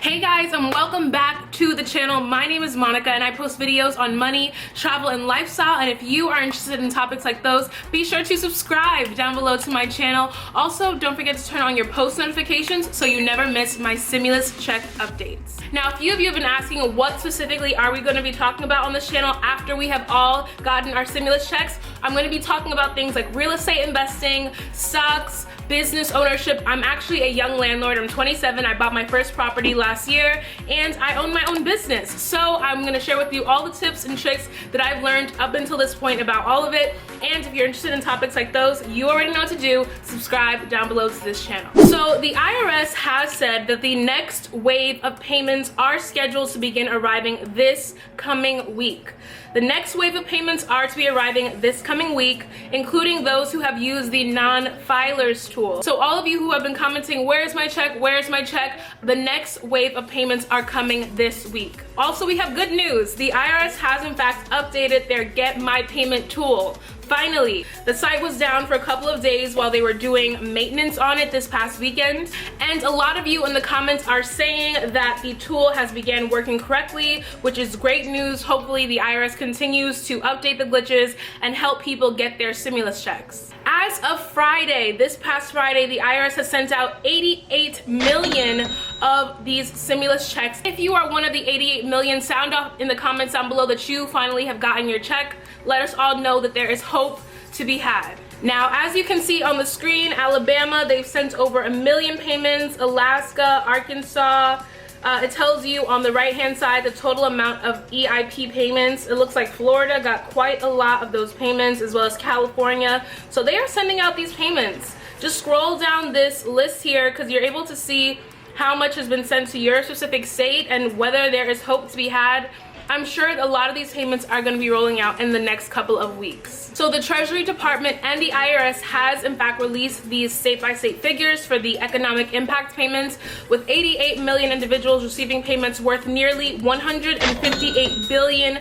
Hey guys, and welcome back to the channel. My name is Monica and I post videos on money, travel, and lifestyle, and if you are interested in topics like those, be sure to subscribe down below to my channel. Also, don't forget to turn on your post notifications so you never miss my stimulus check updates. Now, a few of you have been asking what specifically are we going to be talking about on this channel after we have all gotten our stimulus checks. I'm going to be talking about things like real estate investing, stocks, business ownership. I'm actually a young landlord. I'm 27. I bought my first property last year and I own my own business. So I'm going to share with you all the tips and tricks that I've learned up until this point about all of it. And if you're interested in topics like those, you already know what to do. Subscribe down below to this channel. So the IRS has said that the next wave of payments are scheduled to begin arriving this coming week. The next wave of payments are to be arriving this coming week, including those who have used the non-filers tool. So all of you who have been commenting, where's my check, where's my check, the next wave of payments are coming this week. Also, we have good news. The IRS has in fact updated their Get My Payment tool. Finally, the site was down for a couple of days while they were doing maintenance on it this past weekend, and a lot of you in the comments are saying that the tool has began working correctly, which is great news. Hopefully the IRS continues to update the glitches and help people get their stimulus checks. As of Friday, this past Friday, the IRS has sent out 88 million of these stimulus checks. If you are one of the 88 million, sound off in the comments down below that you finally have gotten your check. Let us all know that there is hope to be had. Now, as you can see on the screen, Alabama, they've sent over 1 million payments. Alaska, Arkansas, it tells you on the right hand side the total amount of EIP payments. It looks like Florida got quite a lot of those payments, as well as California. So they are sending out these payments. Just scroll down this list here because you're able to see how much has been sent to your specific state and whether there is hope to be had. I'm sure a lot of these payments are going to be rolling out in the next couple of weeks. So the Treasury Department and the IRS has in fact released these state-by-state figures for the economic impact payments, with 88 million individuals receiving payments worth nearly $158 billion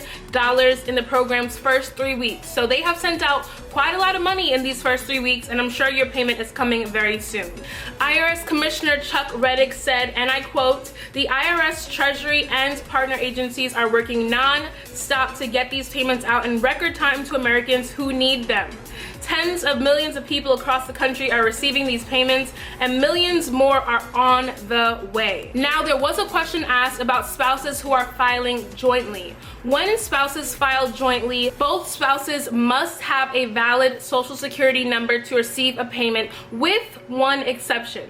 in the program's first 3 weeks. So they have sent out quite a lot of money in these first 3 weeks, and I'm sure your payment is coming very soon. IRS Commissioner Chuck Reddick said, and I quote, "The IRS, Treasury, and partner agencies are working non-stop to get these payments out in record time to Americans who need them. Tens of millions of people across the country are receiving these payments, and millions more are on the way." Now, there was a question asked about spouses who are filing jointly. When spouses file jointly, both spouses must have a valid Social Security number to receive a payment, with one exception.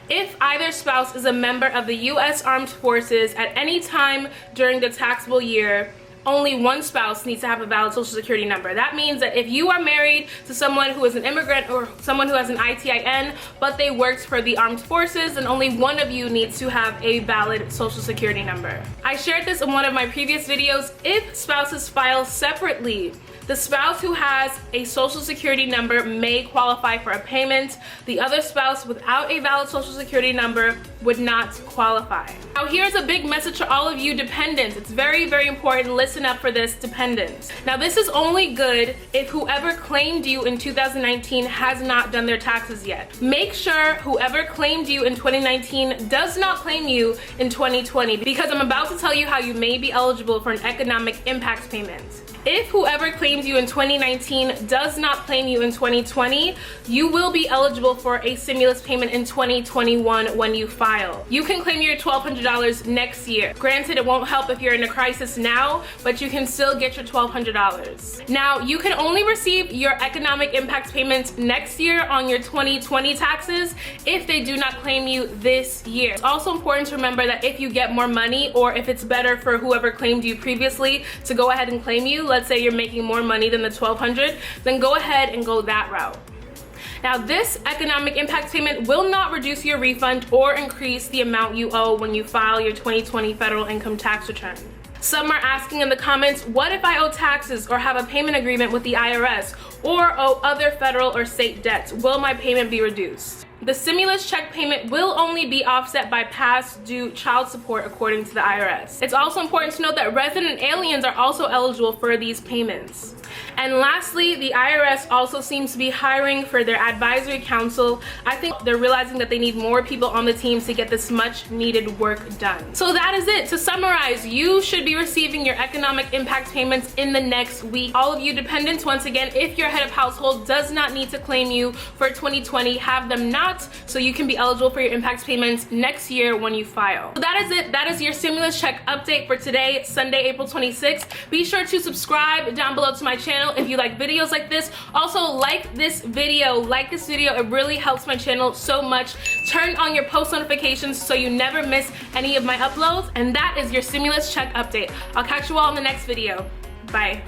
If either spouse is a member of the U.S. Armed Forces at any time during the taxable year, only one spouse needs to have a valid Social Security number. That means that if you are married to someone who is an immigrant or someone who has an ITIN, but they worked for the armed forces, then only one of you needs to have a valid Social Security number. I shared this in one of my previous videos. If spouses file separately, the spouse who has a Social Security number may qualify for a payment. The other spouse without a valid Social Security number would not qualify. Now, here's a big message to all of you dependents. It's very, very important. Listen up for this, dependents. Now, this is only good if whoever claimed you in 2019 has not done their taxes yet. Make sure whoever claimed you in 2019 does not claim you in 2020, because I'm about to tell you how you may be eligible for an economic impact payment. If whoever claims you in 2019 does not claim you in 2020, you will be eligible for a stimulus payment in 2021 when you file. You can claim your $1,200 next year. Granted, it won't help if you're in a crisis now, but you can still get your $1,200. Now, you can only receive your economic impact payments next year on your 2020 taxes if they do not claim you this year. It's also important to remember that if you get more money, or if it's better for whoever claimed you previously to go ahead and claim you, let's say you're making more money than the $1,200, then go ahead and go that route. Now, this economic impact payment will not reduce your refund or increase the amount you owe when you file your 2020 federal income tax return. Some are asking in the comments, what if I owe taxes or have a payment agreement with the IRS or owe other federal or state debts? Will my payment be reduced? The stimulus check payment will only be offset by past due child support, according to the IRS. It's also important to note that resident aliens are also eligible for these payments. And lastly, the IRS also seems to be hiring for their advisory council. I think they're realizing that they need more people on the team to get this much needed work done. So that is it. To summarize, you should be receiving your economic impact payments in the next week. All of you dependents, once again, if your head of household does not need to claim you for 2020, have them not, so you can be eligible for your impact payments next year when you file. So that is it. That is your stimulus check update for today, Sunday, April 26th. Be sure to subscribe down below to my channel if you like videos like this. Also, like this video. It really helps my channel so much. Turn on your post notifications so you never miss any of my uploads. And that is your stimulus check update. I'll catch you all in the next video. Bye.